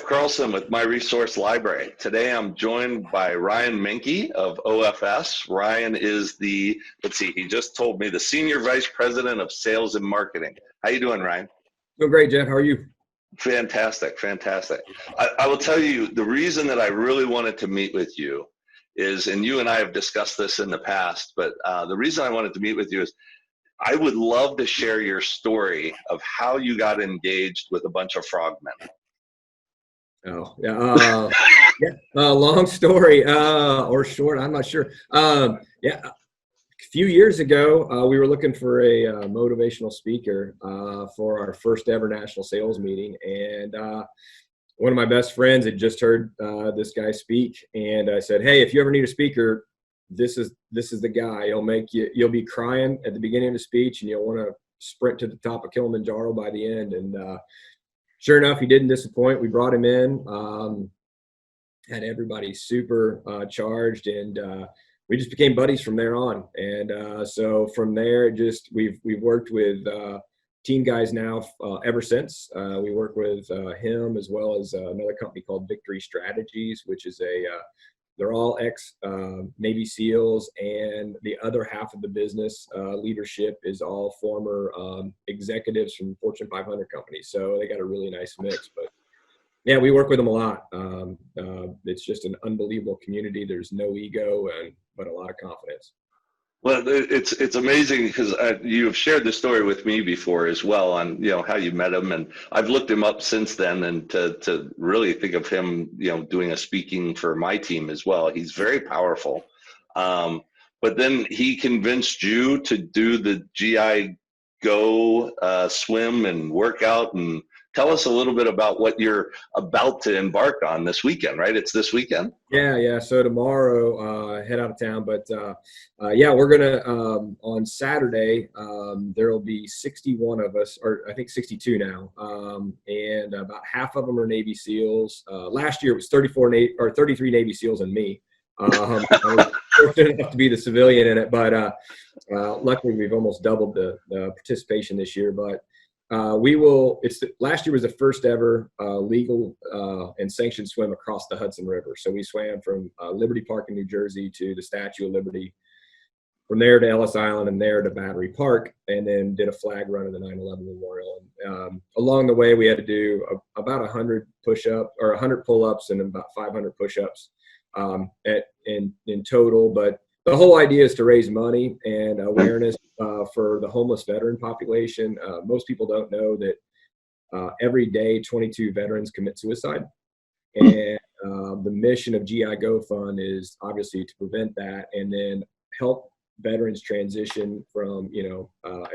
Jeff Carlson with My Resource Library. Today I'm joined by Ryan Menke of OFS. Ryan is the, he just told me, the Senior Vice President of Sales and Marketing. How you doing, Ryan? Doing great, Jeff. How are you? Fantastic, fantastic. I will tell you, the reason that I really wanted to meet with you is, and you and I have discussed this in the past, but the reason I wanted to meet with you is I would love to share your story of how you got engaged with a bunch of frogmen. Oh, yeah. Long story or short, I'm not sure. A few years ago, we were looking for a motivational speaker for our first ever national sales meeting. And one of my best friends had just heard this guy speak. And I said, hey, if you ever need a speaker, this is the guy. You'll be crying at the beginning of the speech and you'll want to sprint to the top of Kilimanjaro by the end. And sure enough, he didn't disappoint. We brought him in, had everybody super charged, and we just became buddies from there on. And so from there, we've worked with team guys now ever since. We work with him as well as another company called Victory Strategies, which is they're all ex-Navy SEALs, and the other half of the business leadership is all former executives from Fortune 500 companies. So they got a really nice mix. But yeah, we work with them a lot. It's just an unbelievable community. There's no ego, but a lot of confidence. Well, it's amazing because you have shared the story with me before as well on how you met him, and I've looked him up since then, and to really think of him doing a speaking for my team as well. He's very powerful, but then he convinced you to do the GIGO swim and workout, and tell us a little bit about what you're about to embark on this weekend, right? It's this weekend? Yeah. So tomorrow, head out of town. But we're going to, on Saturday, there will be 61 of us, or I think 62 now. And about half of them are Navy SEALs. Last year it was 33 Navy SEAls and me. I was fortunate enough to be the civilian in it, but luckily we've almost doubled the participation this year. But last year was the first ever legal and sanctioned swim across the Hudson River. So we swam from Liberty Park in New Jersey to the Statue of Liberty, from there to Ellis Island, and there to Battery Park, and then did a flag run of the 9/11 Memorial. And along the way, we had to do about 100 push-ups or 100 pull-ups and about 500 push-ups in total. But the whole idea is to raise money and awareness for the homeless veteran population. Most people don't know that every day 22 veterans commit suicide. And the mission of GIGO Fund is obviously to prevent that and then help veterans transition from,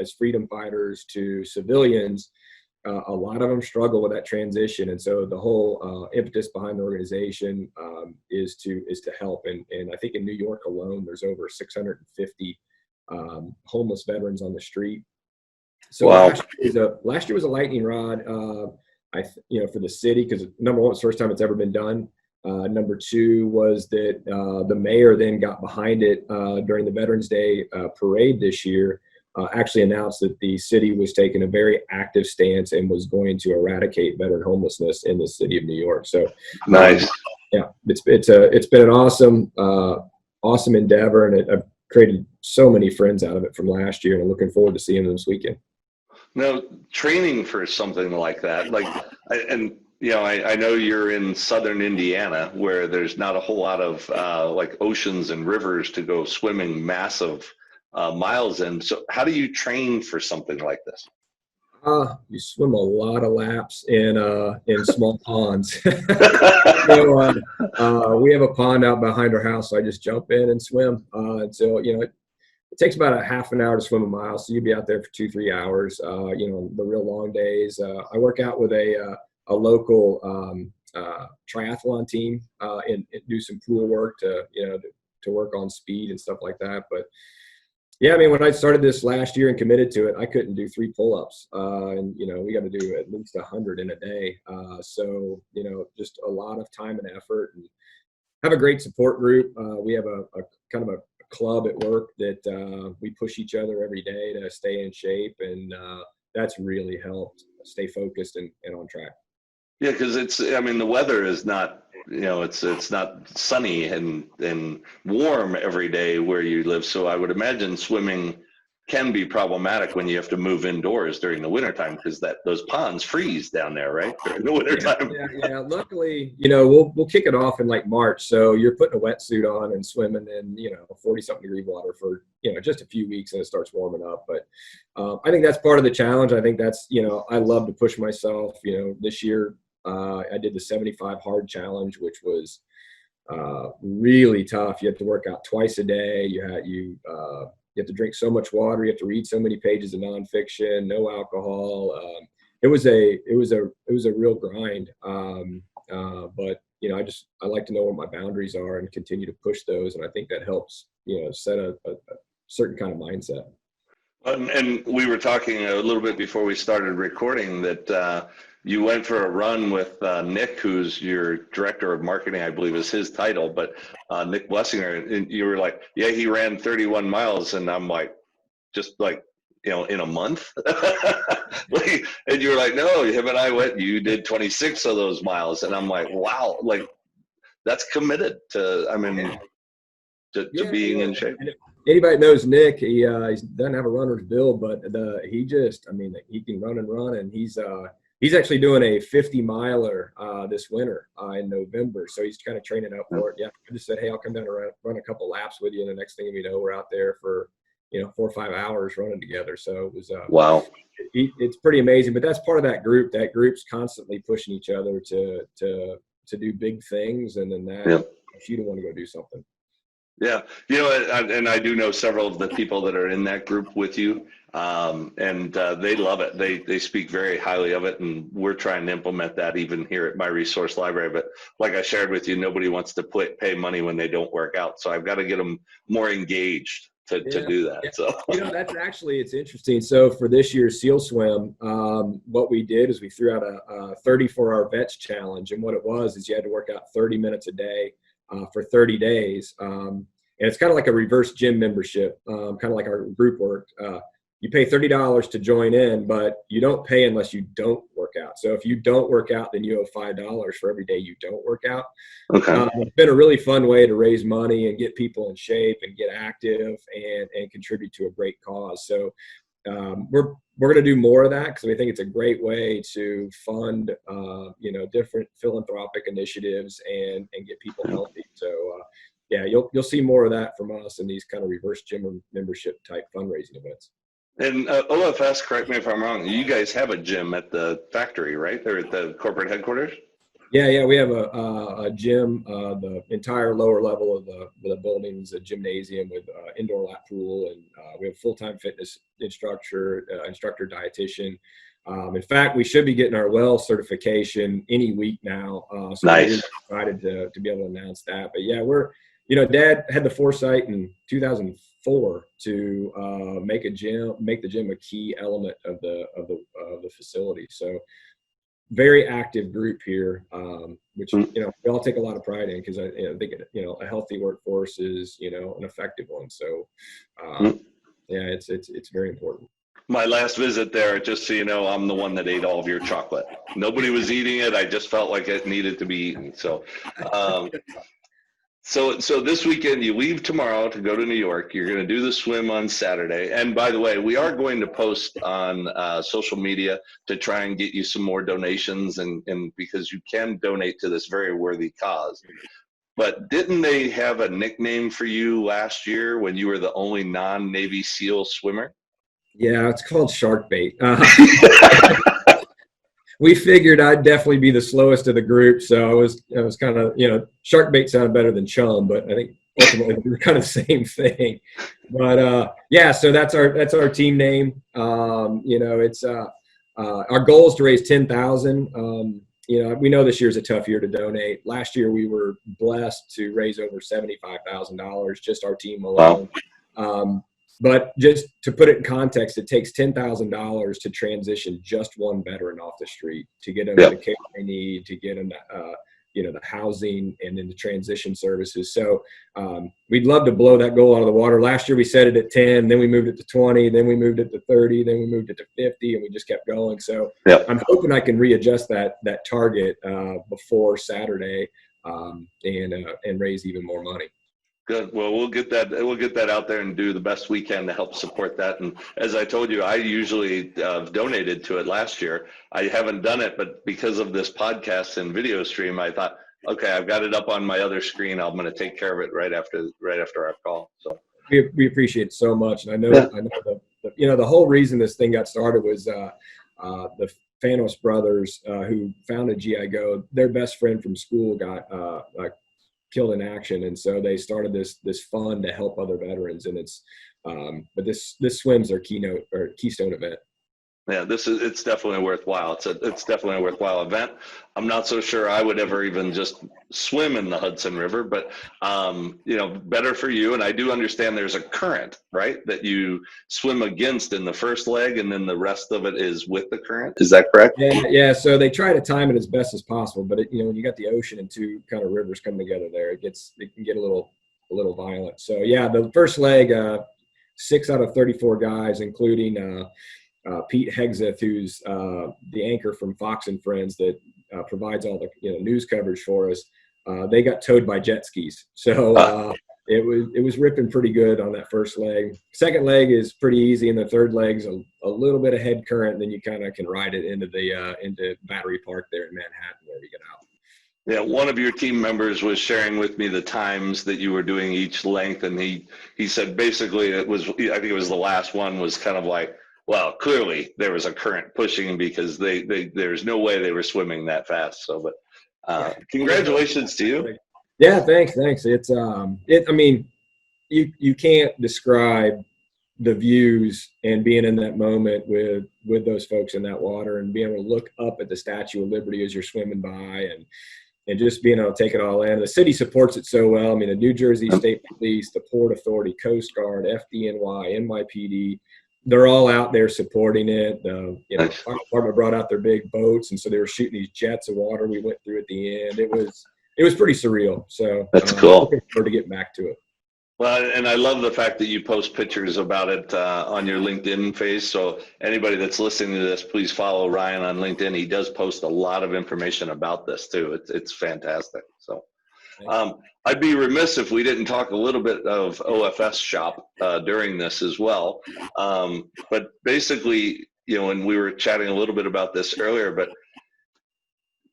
as freedom fighters to civilians. A lot of them struggle with that transition, and so the whole impetus behind the organization is to help. And I think in New York alone, there's over 650 homeless veterans on the street. So wow. Last year was a lightning rod, for the city, because number one, it's the first time it's ever been done. Number two was that the mayor then got behind it during the Veterans Day parade this year. Actually announced that the city was taking a very active stance and was going to eradicate veteran homelessness in the city of New York. So nice. It's been an awesome endeavor, and I've created so many friends out of it from last year, and I'm looking forward to seeing them this weekend. Now, training for something like that, I know you're in southern Indiana, where there's not a whole lot of oceans and rivers to go swimming massive miles in. So how do you train for something like this? You swim a lot of laps in small ponds. So, we have a pond out behind our house, so I just jump in and swim. It takes about a half an hour to swim a mile, so you'd be out there for 2-3 hours. The real long days. I work out with a local triathlon team and do some pool work to work on speed and stuff like that. But yeah, when I started this last year and committed to it, I couldn't do 3 pull-ups. We got to do at least 100 in a day. So just a lot of time and effort, and have a great support group. We have a kind of a club at work that we push each other every day to stay in shape, and that's really helped stay focused and on track. Yeah, because I mean, the weather is not, it's not sunny and warm every day where you live. So I would imagine swimming can be problematic when you have to move indoors during the wintertime because those ponds freeze down there, right? During the wintertime. Yeah. Luckily, we'll kick it off in like March. So you're putting a wetsuit on and swimming in, 40-something degree water for, just a few weeks, and it starts warming up. But I think that's part of the challenge. I think that's, I love to push myself. This year I did the 75 hard challenge, which was really tough. You have to work out twice a day. You have to drink so much water. You have to read so many pages of nonfiction. No alcohol. It was a real grind. But I like to know what my boundaries are and continue to push those. And I think that helps, set a certain kind of mindset. And we were talking a little bit before we started recording that you went for a run with Nick, who's your director of marketing, I believe is his title, but Nick Blessinger, and you were like, yeah, he ran 31 miles. And I'm like, just like, in a month? And you were like, no, him and I went, you did 26 of those miles. And I'm like, wow, like that's committed to, I mean, to being in shape. Anybody that knows Nick, he doesn't have a runner's build, but he can run and run. And he's actually doing a 50 miler this winter in November. So he's kind of training up for it. Yeah. I just said, hey, I'll come down and run a couple laps with you. And the next thing we know, we're out there for, 4 or 5 hours running together. So it was, wow. It's pretty amazing, but that's part of that group. That group's constantly pushing each other to do big things. And then if you don't want to go do something. Yeah. And I do know several of the people that are in that group with you. And they love it. They speak very highly of it, and we're trying to implement that even here at my resource library. But like I shared with you, nobody wants to pay money when they don't work out. So I've got to get them more engaged to do that. Yeah. So it's interesting. So for this year's SEAL Swim, what we did is we threw out a 34-hour vets challenge, and what it was is you had to work out 30 minutes a day for 30 days. And it's kind of like a reverse gym membership, kind of like our group work. You pay $30 to join in, but you don't pay unless you don't work out. So if you don't work out, then you owe $5 for every day you don't work out. Okay. It's been a really fun way to raise money and get people in shape and get active and contribute to a great cause. So we're going to do more of that because we think it's a great way to fund, different philanthropic initiatives and get people healthy. So yeah, you'll see more of that from us in these kind of reverse gym membership type fundraising events. And OFS, correct me if I'm wrong, you guys have a gym at the factory, right? They're at the corporate headquarters? Yeah, we have a gym. The entire lower level of the building is a gymnasium with indoor lap pool, and we have a full-time fitness instructor, dietitian. In fact, we should be getting our WELL certification any week now. So nice. We're excited to be able to announce that. But yeah, Dad had the foresight in 2004 to make the gym a key element of the facility. So very active group here, which we all take a lot of pride in because I think a healthy workforce is an effective one. So yeah, it's very important. My last visit there, just so you know, I'm the one that ate all of your chocolate. Nobody was eating it. I just felt like it needed to be eaten. So. So this weekend, you leave tomorrow to go to New York. You're going to do the swim on Saturday. And by the way, we are going to post on social media to try and get you some more donations and because you can donate to this very worthy cause. But didn't they have a nickname for you last year when you were the only non-Navy SEAL swimmer? Yeah, it's called shark bait. We figured I'd definitely be the slowest of the group, so I was kind of, shark bait sounded better than chum, but I think ultimately we were kind of the same thing. But yeah, so that's our team name. It's our goal is to raise $10,000. We know this year's a tough year to donate. Last year we were blessed to raise over $75,000, just our team alone. Wow. But just to put it in context, it takes $10,000 to transition just one veteran off the street, to get them the care they need, to get them the housing and then the transition services. So we'd love to blow that goal out of the water. Last year we set it at 10, then we moved it to 20, then we moved it to 30, then we moved it to 50, and we just kept going. So I'm hoping I can readjust that target before Saturday and raise even more money. Good. Well, we'll get that out there and do the best we can to help support that. And as I told you, I usually donated to it last year. I haven't done it, but because of this podcast and video stream, I thought, okay, I've got it up on my other screen. I'm going to take care of it right after our call. So we appreciate it so much, and I know the whole reason this thing got started was the Fanos brothers who founded GIGO. Their best friend from school got killed in action, and so they started this fund to help other veterans, and it's but this swim's their keystone event. Yeah, it's definitely worthwhile. It's definitely a worthwhile event. I'm not so sure I would ever even just swim in the Hudson River, but better for you. And I do understand there's a current, right, that you swim against in the first leg, and then the rest of it is with the current. Is that correct? Yeah. So they try to time it as best as possible, but when you got the ocean and two kind of rivers come together there, it can get a little violent. So yeah, the first leg, 6 out of 34 guys, including Pete Hegseth, who's the anchor from Fox and Friends that provides all the news coverage for us. They got towed by jet skis, so it was ripping pretty good on that first leg. Second leg is pretty easy, and the third leg's a little bit of head current. And then you kind of can ride it into Battery Park there in Manhattan where we get out. Yeah, one of your team members was sharing with me the times that you were doing each length, and he said basically I think it was the last one was kind of like, well, clearly there was a current pushing because there's no way they were swimming that fast. So, but congratulations to you. Yeah, thanks. It's I mean, you can't describe the views and being in that moment with those folks in that water and being able to look up at the Statue of Liberty as you're swimming by and just being able to take it all in. The city supports it so well. I mean, the New Jersey State Police, the Port Authority, Coast Guard, FDNY, NYPD, they're all out there supporting it. The fire department brought out their big boats, and so they were shooting these jets of water we went through at the end. It was pretty surreal. So that's cool. Looking forward to getting back to it. Well, and I love the fact that you post pictures about it on your LinkedIn page. So anybody that's listening to this, please follow Ryan on LinkedIn. He does post a lot of information about this too. It's fantastic. So I'd be remiss if we didn't talk a little bit of OFS shop during this as well. But basically, and we were chatting a little bit about this earlier,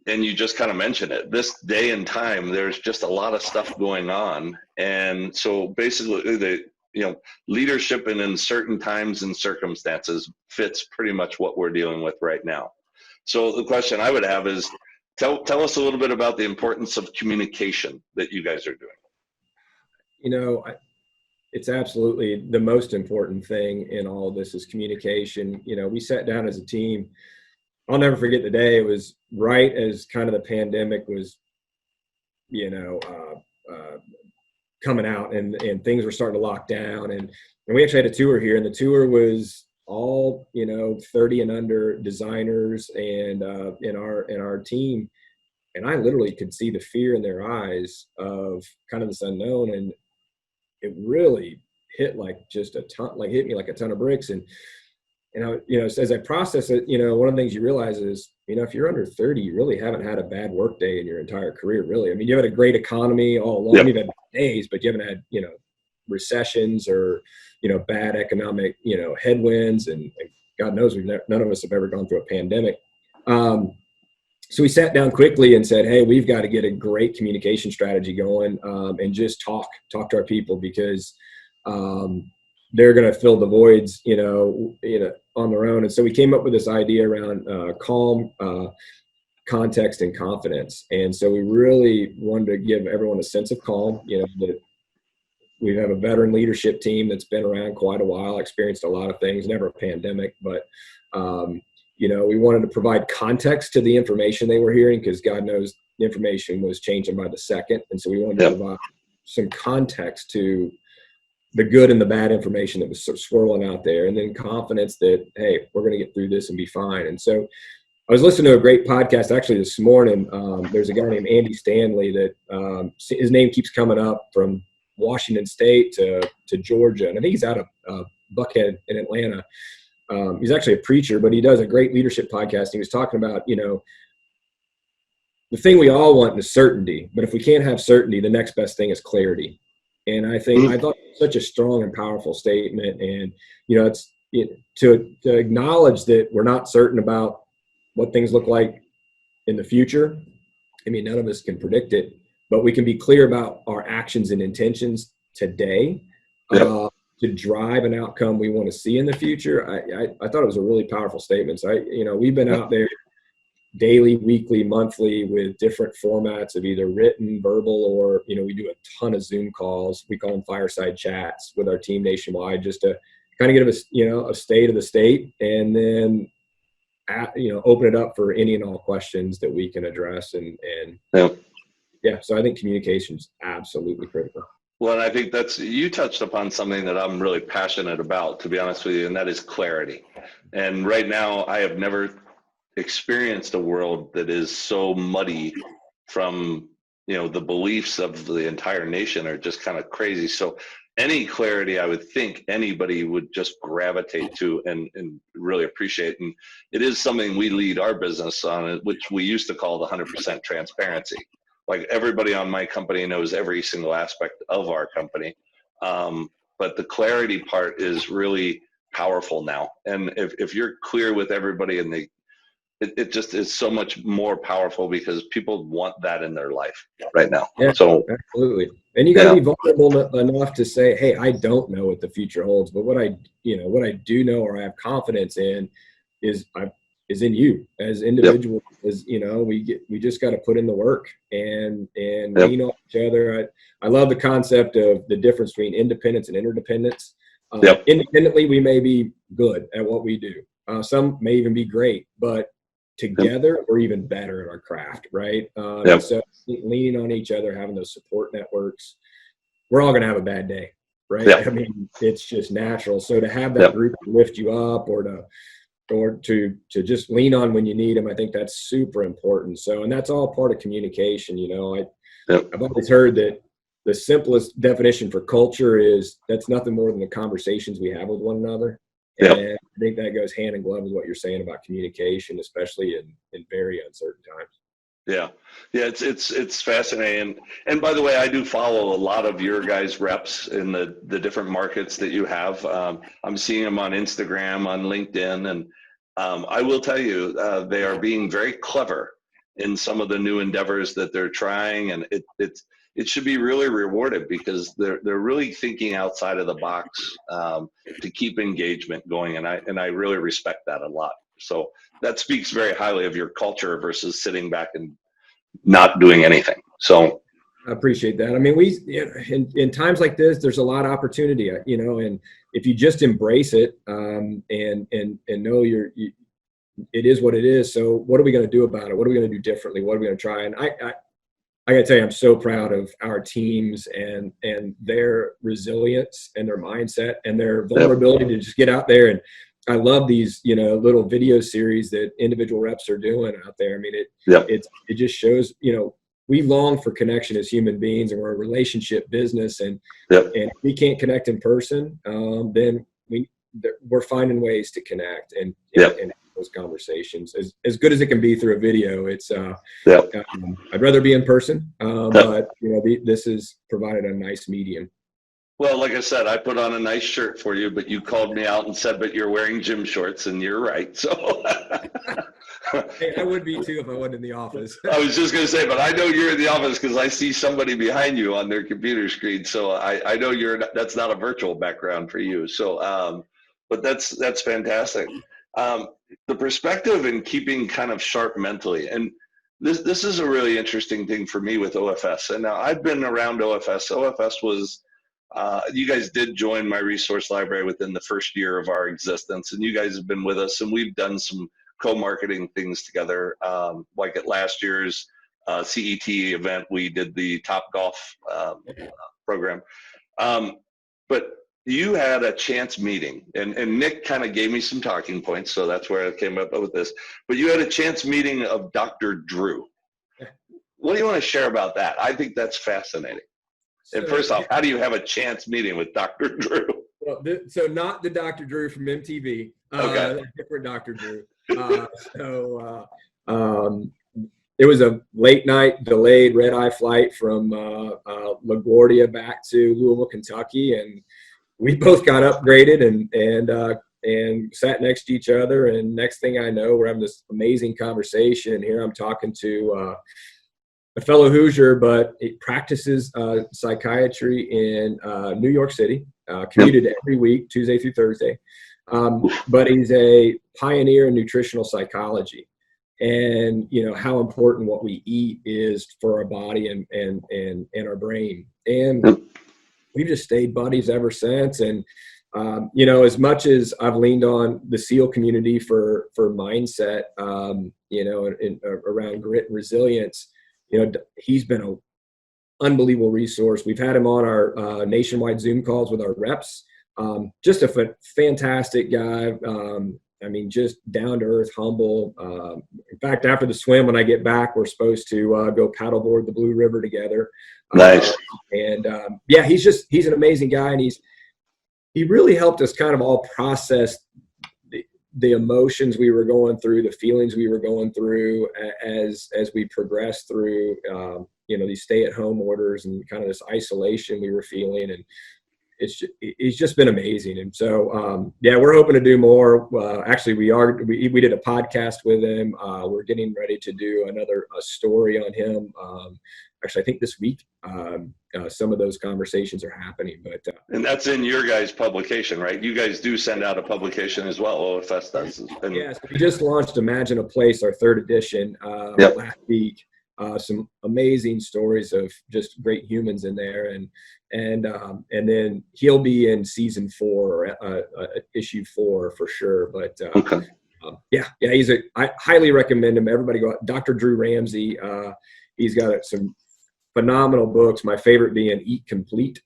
and you just kind of mentioned it, this day and time, there's just a lot of stuff going on. And so basically the, leadership in certain times and circumstances fits pretty much what we're dealing with right now. So the question I would have is, tell us a little bit about the importance of communication that you guys are doing. It's absolutely the most important thing in all of this is communication. We sat down as a team. I'll never forget the day. It was right as kind of the pandemic was, coming out and things were starting to lock down. And we actually had a tour here, and the tour was all, 30 and under designers and in our team. And I literally could see the fear in their eyes of kind of this unknown. And it really hit hit me like a ton of bricks. And as I process it, one of the things you realize is, if you're under 30, you really haven't had a bad work day in your entire career, really. I mean, you had a great economy all along. Yep. You've had days, but you haven't had, recessions or, bad economic, headwinds. And God knows none of us have ever gone through a pandemic. So we sat down quickly and said, hey, we've got to get a great communication strategy going and just talk to our people because they're going to fill the voids, on their own. And so we came up with this idea around calm, context, and confidence. And so we really wanted to give everyone a sense of calm, that we have a veteran leadership team that's been around quite a while, experienced a lot of things, never a pandemic, but, we wanted to provide context to the information they were hearing because God knows the information was changing by the second. And so we wanted to provide some context to the good and the bad information that was swirling out there, and then confidence that, hey, we're going to get through this and be fine. And so I was listening to a great podcast actually this morning. There's a guy named Andy Stanley that his name keeps coming up from Washington State to Georgia, and I think he's out of Buckhead in Atlanta. He's actually a preacher, but he does a great leadership podcast. He was talking about, the thing we all want is certainty, but if we can't have certainty, the next best thing is clarity. And I thought it was such a strong and powerful statement. And, to acknowledge that we're not certain about what things look like in the future. I mean, none of us can predict it, but we can be clear about our actions and intentions today to drive an outcome we want to see in the future. I thought it was a really powerful statement. So we've been out there daily, weekly, monthly with different formats of either written, verbal, or, we do a ton of Zoom calls. We call them fireside chats with our team nationwide, just to kind of give us, a state of the state, and then, open it up for any and all questions that we can address. So I think communication is absolutely critical. Well, and I think you touched upon something that I'm really passionate about, to be honest with you, and that is clarity. And right now I have never experienced a world that is so muddy from, the beliefs of the entire nation are just kind of crazy. So any clarity, I would think anybody would just gravitate to and really appreciate. And it is something we lead our business on, which we used to call the 100% transparency. Like everybody on my company knows every single aspect of our company. But the clarity part is really powerful now. And if you're clear with everybody, and it just is so much more powerful because people want that in their life right now. Yeah, so absolutely. And you got to be vulnerable enough to say, hey, I don't know what the future holds, but what I do know, or I have confidence in, is in you as individuals. We just got to put in the work and lean on each other. I love the concept of the difference between independence and interdependence. Independently, we may be good at what we do. Some may even be great, but together we're even better at our craft, right? So leaning on each other, having those support networks, we're all going to have a bad day, right? I mean, it's just natural. So to have that group to lift you up, or to just lean on when you need them, I think that's super important. So, and that's all part of communication. I've always heard that the simplest definition for culture is that's nothing more than the conversations we have with one another. And I think that goes hand in glove with what you're saying about communication, especially in very uncertain times. Yeah, it's fascinating. And by the way, I do follow a lot of your guys' reps in the different markets that you have. I'm seeing them on Instagram, on LinkedIn, and I will tell you, they are being very clever in some of the new endeavors that they're trying, and it should be really rewarded because they're really thinking outside of the box to keep engagement going, and I really respect that a lot. So that speaks very highly of your culture versus sitting back and not doing anything. So I appreciate that. I mean, in times like this, there's a lot of opportunity, and if you just embrace it and know it is what it is. So what are we going to do about it? What are we going to do differently? What are we going to try? And I got to tell you, I'm so proud of our teams and their resilience and their mindset and their vulnerability to just get out there. And I love these, little video series that individual reps are doing out there. I mean, it just shows, we long for connection as human beings, and we're a relationship business. And if we can't connect in person, then we're finding ways to connect and those conversations as good as it can be through a video. It's I'd rather be in person, but this has provided a nice medium. Well, like I said, I put on a nice shirt for you, but you called me out and said, but you're wearing gym shorts, and you're right. So hey, I would be too if I wasn't in the office. I was just going to say, but I know you're in the office because I see somebody behind you on their computer screen. So I know that's not a virtual background for you. So, but that's fantastic. The perspective and keeping kind of sharp mentally. And this is a really interesting thing for me with OFS. And now I've been around OFS. OFS was, you guys did join my resource library within the first year of our existence, and you guys have been with us, and we've done some co-marketing things together. Like at last year's CET event, we did the Top Golf program. But you had a chance meeting, and Nick kind of gave me some talking points, so that's where I came up with this. But you had a chance meeting of Dr. Drew. What do you want to share about that? I think that's fascinating. And first off, how do you have a chance meeting with Dr. Drew? Well, so not the Dr. Drew from MTV, Okay. different Dr. Drew. It was a late night delayed red-eye flight from LaGuardia back to Louisville, Kentucky, and we both got upgraded and sat next to each other. And next thing I know, we're having this amazing conversation. Here I'm talking to a fellow Hoosier, but he practices psychiatry in New York City, commuted every week, Tuesday through Thursday. But he's a pioneer in nutritional psychology, and how important what we eat is for our body and our brain. And we've just stayed buddies ever since. And as much as I've leaned on the SEAL community for mindset, around grit and resilience, he's been an unbelievable resource. We've had him on our nationwide Zoom calls with our reps. Just a fantastic guy. Just down to earth, humble. In fact, after the swim, when I get back, we're supposed to go paddleboard the Blue River together. Nice. He's an amazing guy, and he really helped us kind of all process the emotions we were going through, the feelings we were going through as we progressed through, these stay-at-home orders and kind of this isolation we were feeling. And it's just been amazing. And so, we're hoping to do more. Actually, we did a podcast with him. We're getting ready to do a story on him. Actually, I think this week, some of those conversations are happening. And that's in your guys' publication, right? You guys do send out a publication as well. OFS does. So we just launched Imagine a Place, our 3rd edition, last week. Some amazing stories of just great humans in there, and then he'll be in season 4 or issue 4 for sure. But okay. I highly recommend him. Everybody go out. Dr. Drew Ramsey. He's got some phenomenal books. My favorite being Eat Complete.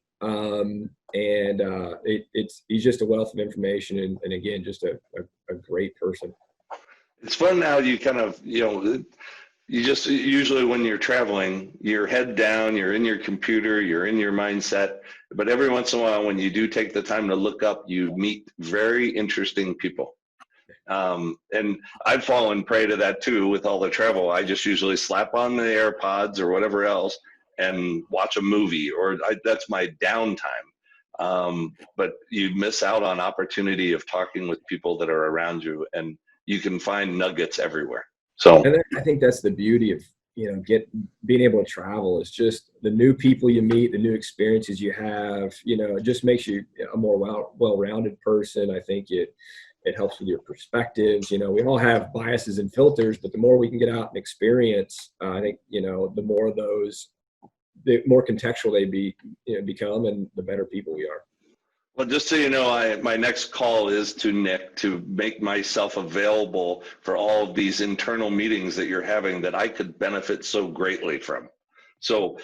He's just a wealth of information, and again, just a great person. It's fun now. You kind of, you just usually when you're traveling, you're head down, you're in your computer, you're in your mindset. But every once in a while, when you do take the time to look up, you meet very interesting people. And I've fallen prey to that too with all the travel. I just usually slap on the AirPods or whatever else and watch a movie, that's my downtime. But you miss out on opportunity of talking with people that are around you, and you can find nuggets everywhere. So, and I think that's the beauty of being able to travel, is just the new people you meet, the new experiences you have. It just makes you a more well-rounded person. I think it helps with your perspectives. We all have biases and filters, but the more we can get out and experience, I think the more of those, the more contextual they become, and the better people we are. Well, just so you know, my next call is to Nick to make myself available for all of these internal meetings that you're having that I could benefit so greatly from. So,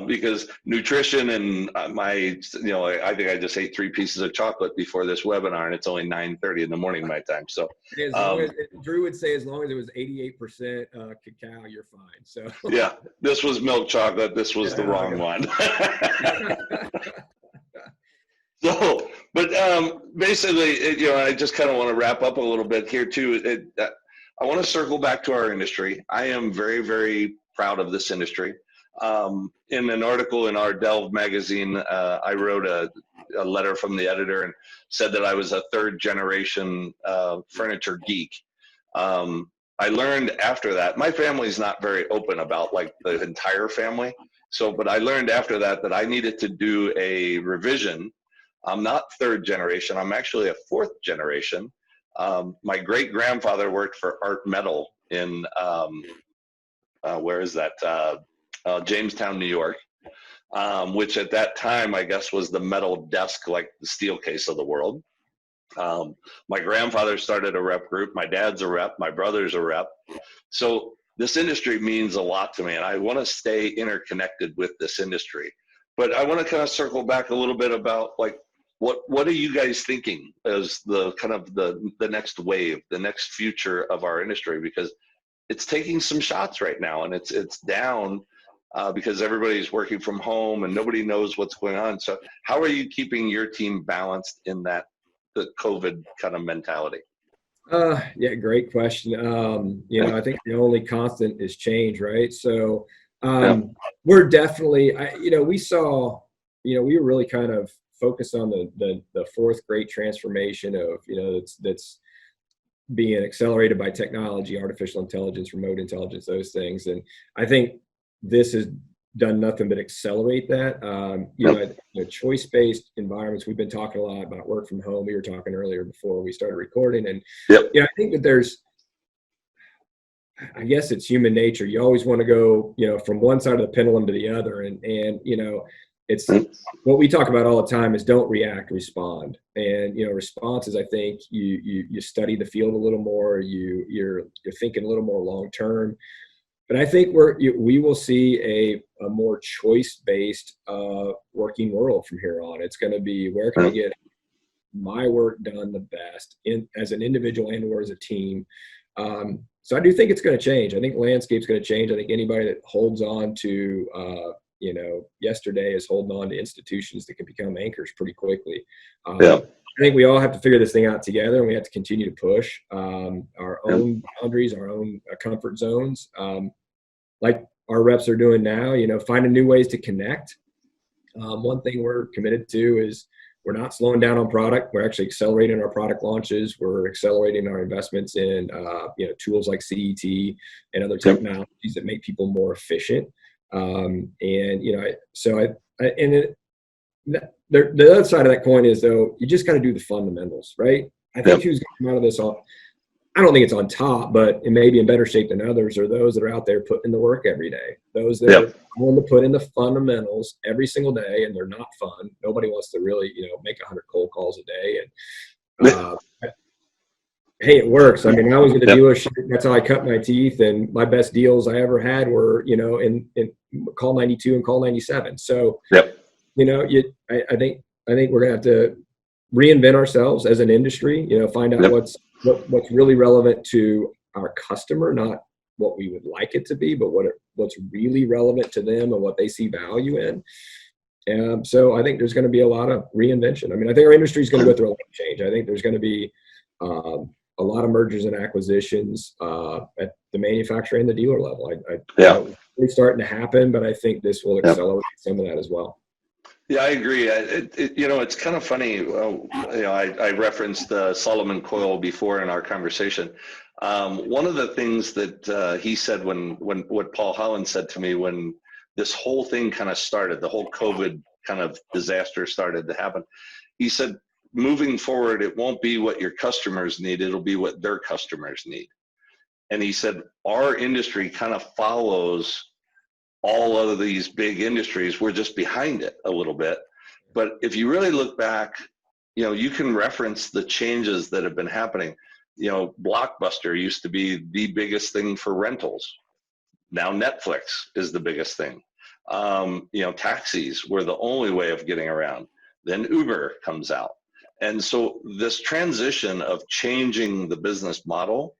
because nutrition and I think I just ate 3 pieces of chocolate before this webinar, and it's only 9:30 in the morning my time. So, as long as, Drew would say, as long as it was 88% cacao, you're fine. So, yeah, this was milk chocolate. This was the wrong one. So, but basically, I just kind of want to wrap up a little bit here too. I want to circle back to our industry. I am very, very proud of this industry. In an article in our Delve magazine, I wrote a letter from the editor and said that I was a 3rd generation furniture geek. I learned after that, my family's not very open about like the entire family. But I learned after that I needed to do a revision. I'm not 3rd generation. I'm actually a 4th generation. My great grandfather worked for Art Metal in, where is that? Jamestown, New York, which at that time, I guess, was the metal desk, like the steel case of the world. My grandfather started a rep group. My dad's a rep. My brother's a rep. So this industry means a lot to me, and I want to stay interconnected with this industry. But I want to kind of circle back a little bit about like what are you guys thinking as the kind of the next wave, the next future of our industry? Because it's taking some shots right now, and it's down because everybody's working from home and nobody knows what's going on. So how are you keeping your team balanced in the COVID kind of mentality? Yeah, great question. I think the only constant is change, right? So we're definitely, we saw, we were really kind of focused on the fourth great transformation of, that's being accelerated by technology, artificial intelligence, remote intelligence, those things. And I think this has done nothing but accelerate that. Choice-based environments, we've been talking a lot about work from home. We were talking earlier before we started recording. And I think that I guess it's human nature. You always want to go, from one side of the pendulum to the other. And it's what we talk about all the time is don't react, respond. And, responses, I think you study the field a little more, you're thinking a little more long-term. But I think we will see a more choice-based working world from here on. It's going to be, where can I get my work done the best as an individual and or as a team? So I do think it's going to change. I think landscape's going to change. I think anybody that holds on to, yesterday is holding on to institutions that can become anchors pretty quickly. I think we all have to figure this thing out together, and we have to continue to push our own boundaries, our own comfort zones, like our reps are doing now, finding new ways to connect. One thing we're committed to is we're not slowing down on product. We're actually accelerating our product launches. We're accelerating our investments in, tools like CET and other technologies that make people more efficient. The other side of that coin is, though, you just got to do the fundamentals, right? I think who's going to come out of this I don't think it's on top, but it may be in better shape than others, are those that are out there putting in the work every day. Those that are willing to put in the fundamentals every single day, and they're not fun. Nobody wants to really, make 100 cold calls a day. And hey, it works. I mean, I was at a dealership. That's how I cut my teeth, and my best deals I ever had were, in call 92 and call 97. So, I think we're gonna have to reinvent ourselves as an industry. Find out what's really relevant to our customer, not what we would like it to be, but what's really relevant to them and what they see value in. And so I think there's going to be a lot of reinvention. I mean, I think our industry is going to go through a lot of change. I think there's going to be a lot of mergers and acquisitions at the manufacturer and the dealer level. It's starting to happen, but I think this will accelerate some of that as well. Yeah, I agree. It's kind of funny. I referenced Solomon Coyle before in our conversation. One of the things that he said what Paul Holland said to me when this whole thing kind of started, the whole COVID kind of disaster started to happen, he said, moving forward, it won't be what your customers need, it'll be what their customers need. And he said, our industry kind of follows all of these big industries. We're just behind it a little bit. But if you really look back, you can reference the changes that have been happening. Blockbuster used to be the biggest thing for rentals. Now Netflix is the biggest thing. Taxis were the only way of getting around. Then Uber comes out. And so this transition of changing the business model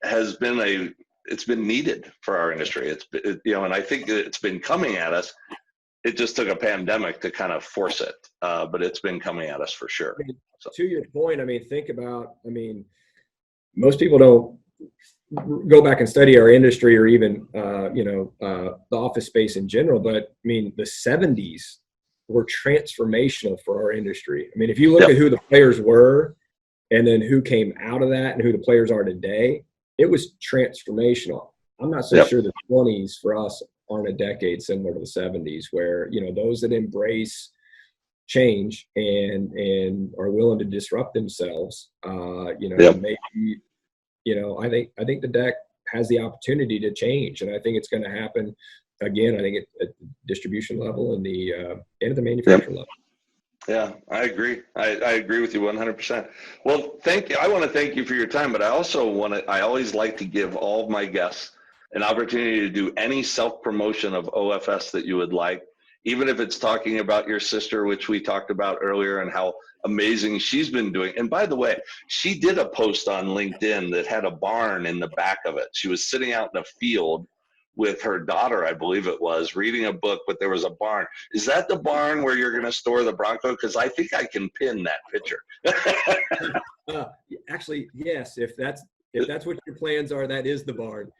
has been it's been needed for our industry. And I think it's been coming at us. It just took a pandemic to kind of force it, but it's been coming at us for sure. So. To your point, think about, most people don't go back and study our industry or even, the office space in general, but the 70s were transformational for our industry. If you look at who the players were and then who came out of that and who the players are today, it was transformational. I'm not so sure the 20s for us aren't a decade similar to the 70s, where, those that embrace change and are willing to disrupt themselves, maybe, I think the deck has the opportunity to change. And I think it's going to happen again. I think at the distribution level and at the manufacturer level. Yeah, I agree. I agree with you 100%. Well, thank you. I want to thank you for your time, but I also I always like to give all of my guests an opportunity to do any self-promotion of OFS that you would like. even if it's talking about your sister, which we talked about earlier, and how amazing she's been doing. And by the way, she did a post on LinkedIn that had a barn in the back of it. She was sitting out in a field with her daughter, I believe it was, reading a book, but there was a barn. Is that the barn where you're going to store the Bronco? Because I think I can pin that picture. Actually, yes. If that's what your plans are, that is the barn.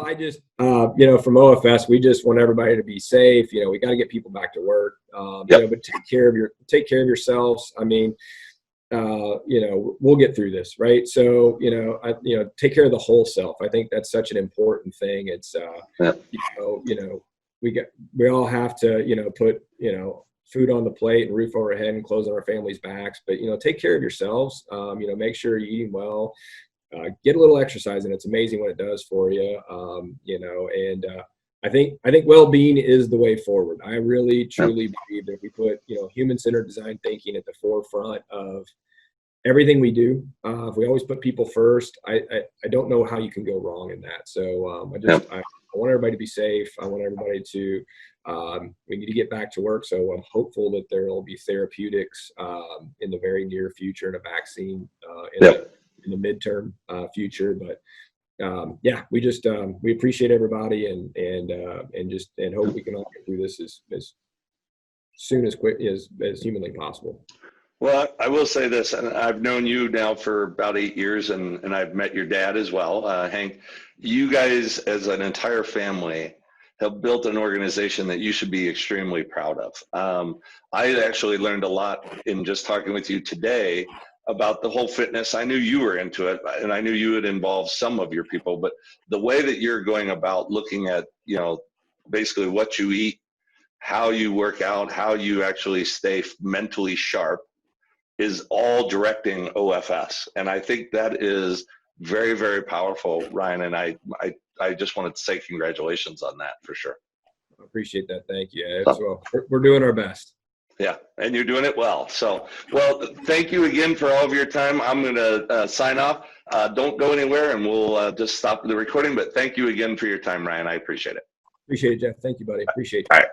I just, from OFS, we just want everybody to be safe. We got to get people back to work. Yep. But take care of yourselves. I mean, we'll get through this, right? So, take care of the whole self. I think that's such an important thing. It's, Yep. we all have to, put, food on the plate and roof over our head and clothes on our families' backs, but, take care of yourselves. Make sure you're eating well, get a little exercise, and it's amazing what it does for you. I think well-being is the way forward. I really, truly believe that if we put, human-centered design thinking at the forefront of everything we do, if we always put people first, I don't know how you can go wrong in that. So I want everybody to be safe. I want everybody to, we need to get back to work. So I'm hopeful that there will be therapeutics in the very near future and a vaccine in the midterm future. But we just we appreciate everybody and hope we can all get through this as soon as quick as humanly possible. Well, I will say this, and I've known you now for about 8 years, and I've met your dad as well, Hank. You guys, as an entire family, have built an organization that you should be extremely proud of. I actually learned a lot in just talking with you today about the whole fitness. I knew you were into it, and I knew you would involve some of your people, but the way that you're going about looking at, basically what you eat, how you work out, how you actually stay mentally sharp, is all directing OFS. And I think that is very, very powerful, Ryan. And I just wanted to say congratulations on that for sure. I appreciate that. Thank you. Well, we're doing our best. Yeah, and you're doing it well. So, thank you again for all of your time. I'm going to sign off. Don't go anywhere, and we'll just stop the recording. But thank you again for your time, Ryan. I appreciate it. Appreciate it, Jeff. Thank you, buddy. Appreciate it. All right.